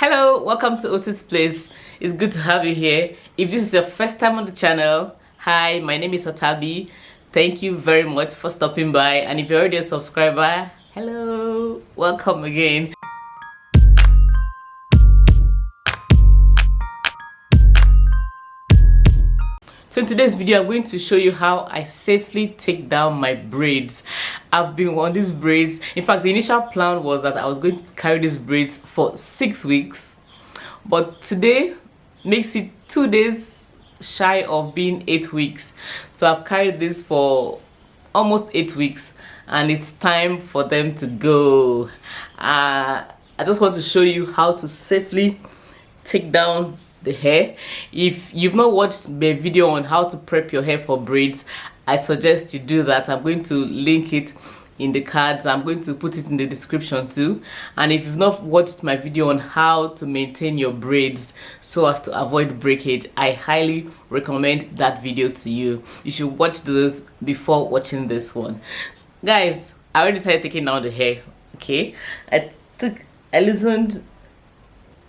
Hello, welcome to Otis Place. It's good to have you here. If this is your first time on the channel, hi, my name is Otabi. Thank you very much for stopping by, and if you're already a subscriber, hello, welcome again. So in today's video, I'm going to show you how I safely take down my braids. I've been on these braids. In fact, the initial plan was that I was going to carry these braids for 6 weeks, but today makes it 2 days shy of being 8 weeks. So I've carried this for almost 8 weeks, and it's time for them to go. I just want to show you how to safely take down the hair. If you've not watched my video on how to prep your hair for braids, I suggest you do that. I'm going to link it in the cards. I'm going to put it in the description too. And if you've not watched my video on how to maintain your braids so as to avoid breakage, I highly recommend that video to you. You should watch those before watching this one. Guys, I already started taking down the hair. Okay, I loosened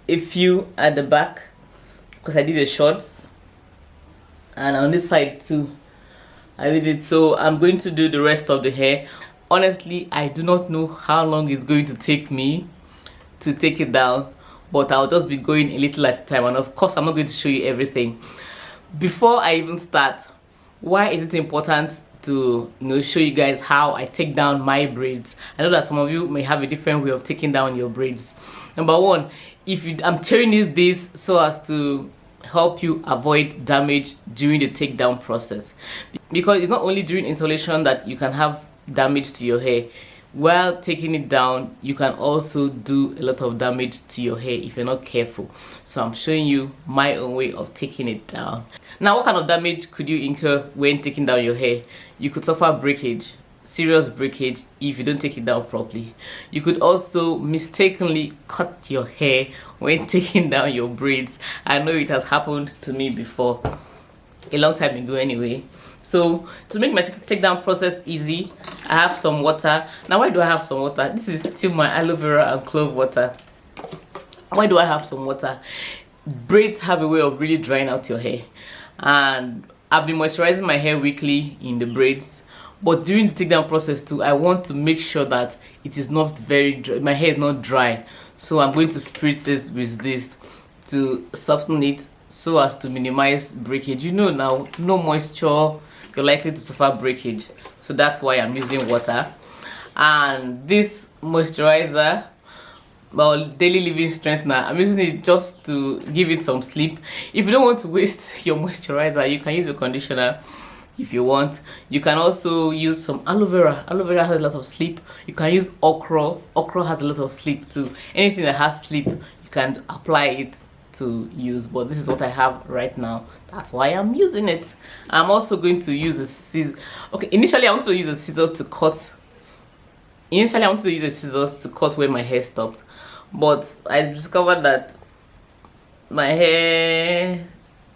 a few at the back because I did the shorts, and on this side too I did it. So I'm going to do the rest of the hair. Honestly, I do not know how long it's going to take me to take it down, but I'll just be going a little at a time, and of course I'm not going to show you everything. Before I even start, why is it important to show you guys how I take down my braids? I know that some of you may have a different way of taking down your braids. Number one, I'm telling you this so as to help you avoid damage during the takedown process, because it's not only during installation that you can have damage to your hair. While taking it down, you can also do a lot of damage to your hair if you're not careful. So I'm showing you my own way of taking it down. Now, what kind of damage could you incur when taking down your hair? You could suffer breakage, serious breakage, if you don't take it down properly. You could also mistakenly cut your hair when taking down your braids. I know it has happened to me before, a long time ago anyway. So to make my takedown process easy, I have some water. Now, why do I have some water? This is still my aloe vera and clove water. Why do I have some water? Braids have a way of really drying out your hair, and I've been moisturizing my hair weekly in the braids, but during the takedown process too, I want to make sure that it is not very dry, my hair is not dry. So I'm going to spritz this with this to soften it so as to minimize breakage. Now, no moisture, you're likely to suffer breakage. So that's why I'm using water. And this moisturizer, well, daily living strengthener, I'm using it just to give it some sleep. If you don't want to waste your moisturizer, you can use a conditioner if you want. You can also use some aloe vera. Aloe vera has a lot of sleep. You can use okra. Okra has a lot of sleep too. Anything that has sleep, you can apply it to use, but this is what I have right now. That's why I'm using it. I'm also going to use a scissors. Okay, initially I wanted to use a scissors to cut. Where my hair stopped, but I discovered that my hair,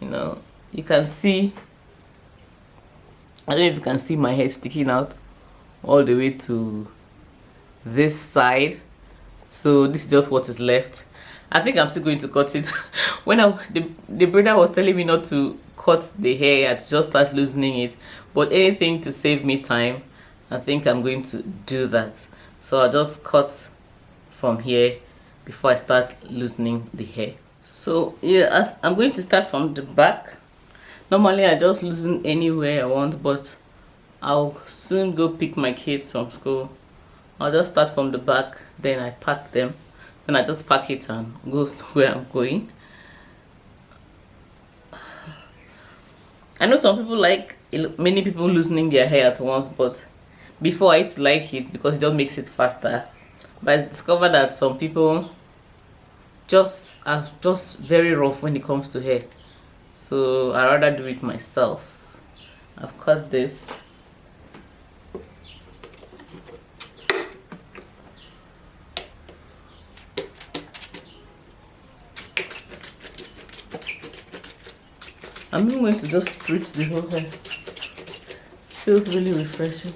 you can see, I don't know if you can see my hair sticking out all the way to this side. So this is just what is left. I think I'm still going to cut it. When the braider was telling me not to cut the hair, I had to just start loosening it. But anything to save me time, I think I'm going to do that. So I'll just cut from here before I start loosening the hair. So yeah, I'm going to start from the back. Normally I just loosen anywhere I want, but I'll soon go pick my kids from school. I'll just start from the back, then I pack them. Then I just pack it and go where I'm going. I know some people many people loosening their hair at once, but before I used to like it because it just makes it faster. But I discovered that some people are just very rough when it comes to hair. So I rather do it myself. I've cut this. I'm even going to just spritz the whole hair. Feels really refreshing.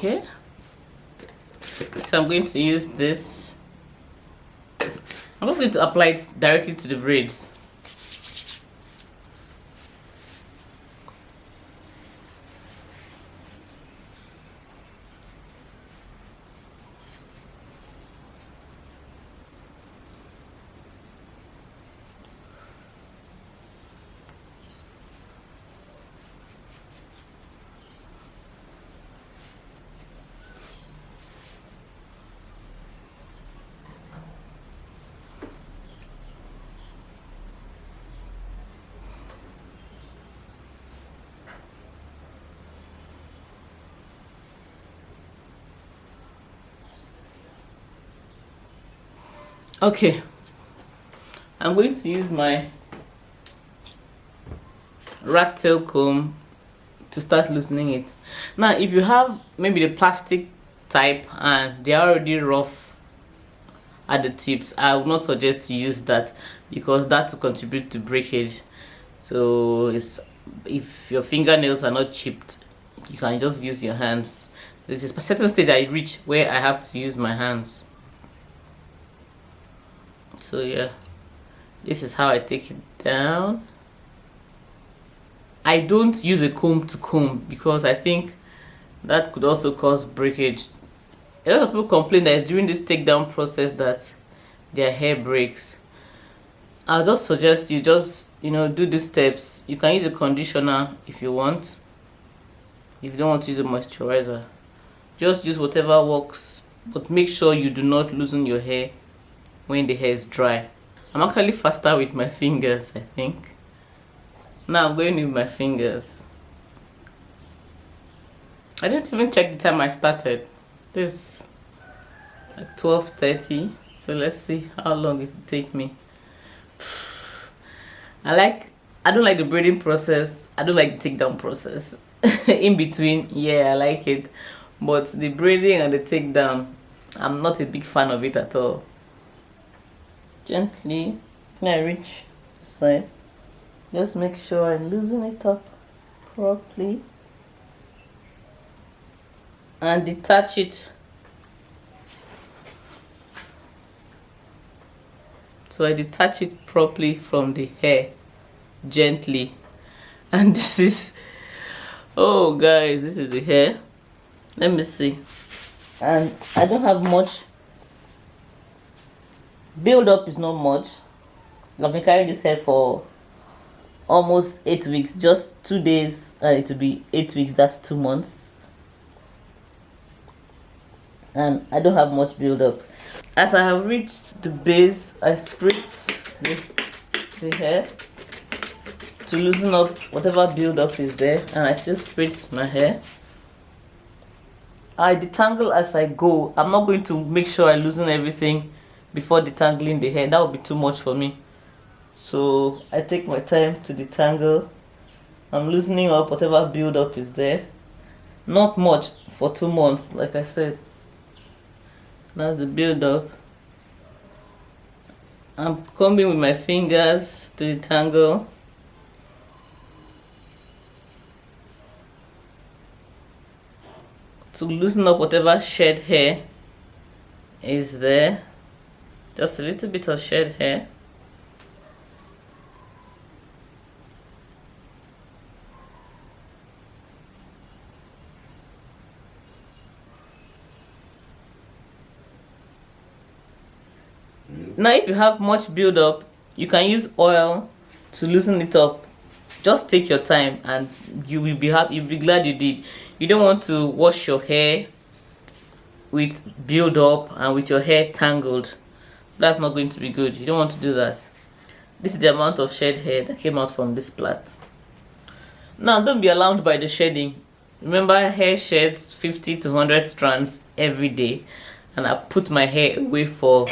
Okay, so I'm going to use this. I'm just going to apply it directly to the braids. Okay, I'm going to use my rat tail comb to start loosening it. Now, if you have maybe the plastic type and they are already rough at the tips, I would not suggest to use that because that will contribute to breakage. So if your fingernails are not chipped, you can just use your hands. There's a certain stage I reach where I have to use my hands. So yeah, this is how I take it down. I don't use a comb to comb because I think that could also cause breakage. A lot of people complain that during this takedown process that their hair breaks. I'll just suggest you just do these steps. You can use a conditioner if you want. If you don't want to use a moisturizer, just use whatever works, but make sure you do not loosen your hair when the hair is dry. I'm actually faster with my fingers, I think. Now I'm going with my fingers. I didn't even check the time I started. This like 12:30. So let's see how long it will take me. I don't like the braiding process. I don't like the takedown process. In between, yeah, I like it. But the braiding and the takedown, I'm not a big fan of it at all. Gently, when I reach the side, just make sure I loosen it up properly and detach it. So I detach it properly from the hair, gently. And this is, oh guys, this is the hair. Let me see. And I don't have much build up, is not much. I've been carrying this hair for almost 8 weeks, just 2 days and it will be 8 weeks. That's 2 months, and I don't have much build up. As I have reached the base, I spritz the hair to loosen up whatever build up is there, and I still spritz my hair. I detangle as I go. I'm not going to make sure I loosen everything before detangling the hair. That would be too much for me. So I take my time to detangle. I'm loosening up whatever build up is there. Not much for 2 months, like I said. That's the build up. I'm combing with my fingers to detangle. To loosen up whatever shed hair is there. Just a little bit of shed hair. Now if you have much build up, you can use oil to loosen it up. Just take your time and you will be happy. You'll be glad you did. You don't want to wash your hair with build up and with your hair tangled. That's not going to be good. You don't want to do that. This is the amount of shed hair that came out from this plait. Now don't be alarmed by the shedding. Remember, hair sheds 50 to 100 strands every day, and I put my hair away for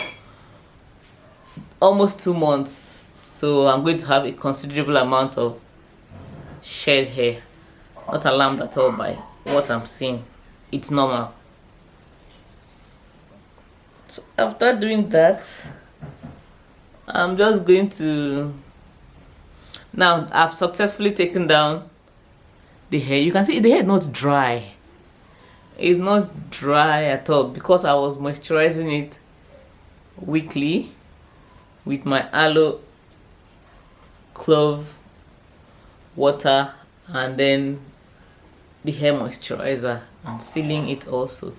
almost 2 months, so I'm going to have a considerable amount of shed hair. Not alarmed at all by what I'm seeing. It's normal. So after doing that, I'm just going to, now I've successfully taken down the hair. You can see the hair is not dry. It's not dry at all because I was moisturizing it weekly with my aloe clove water and then the hair moisturizer and sealing it also.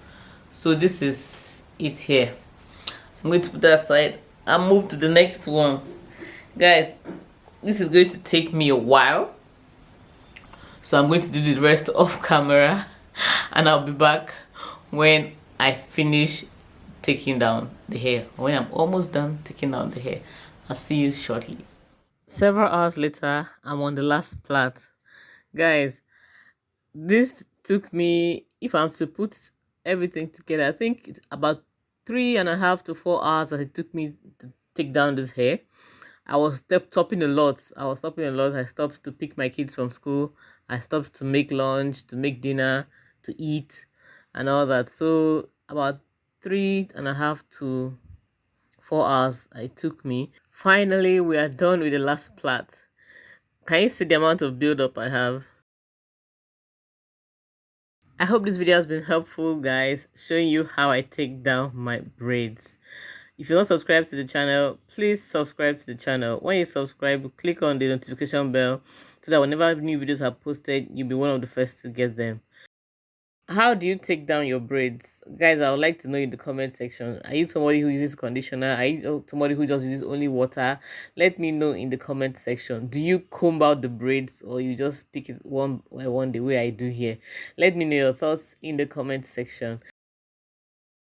So this is it here. I'm going to put that aside and move to the next one. Guys, this is going to take me a while, so I'm going to do the rest off camera and I'll be back when I finish taking down the hair, when I'm almost done taking down the hair. I'll see you shortly. Several hours later, I'm on the last plait. Guys, this took me, if I'm to put everything together, I think it's about 3.5 to 4 hours that it took me to take down this hair. I was stopping a lot. I stopped to pick my kids from school. I stopped to make lunch, to make dinner, to eat, and all that. So about 3.5 to 4 hours it took me. Finally, we are done with the last plait. Can you see the amount of build-up I have? I hope this video has been helpful, guys, showing you how I take down my braids. If you're not subscribed to the channel, please subscribe to the channel. When you subscribe, click on the notification bell so that whenever new videos are posted, you'll be one of the first to get them. How do you take down your braids? Guys, I would like to know in the comment section. Are you somebody who uses conditioner? Are you somebody who just uses only water? Let me know in the comment section. Do you comb out the braids or you just pick it one by one the way I do here? Let me know your thoughts in the comment section.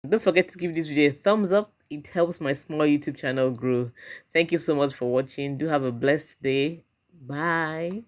Don't forget to give this video a thumbs up. It helps my small YouTube channel grow. Thank you so much for watching. Do have a blessed day. Bye.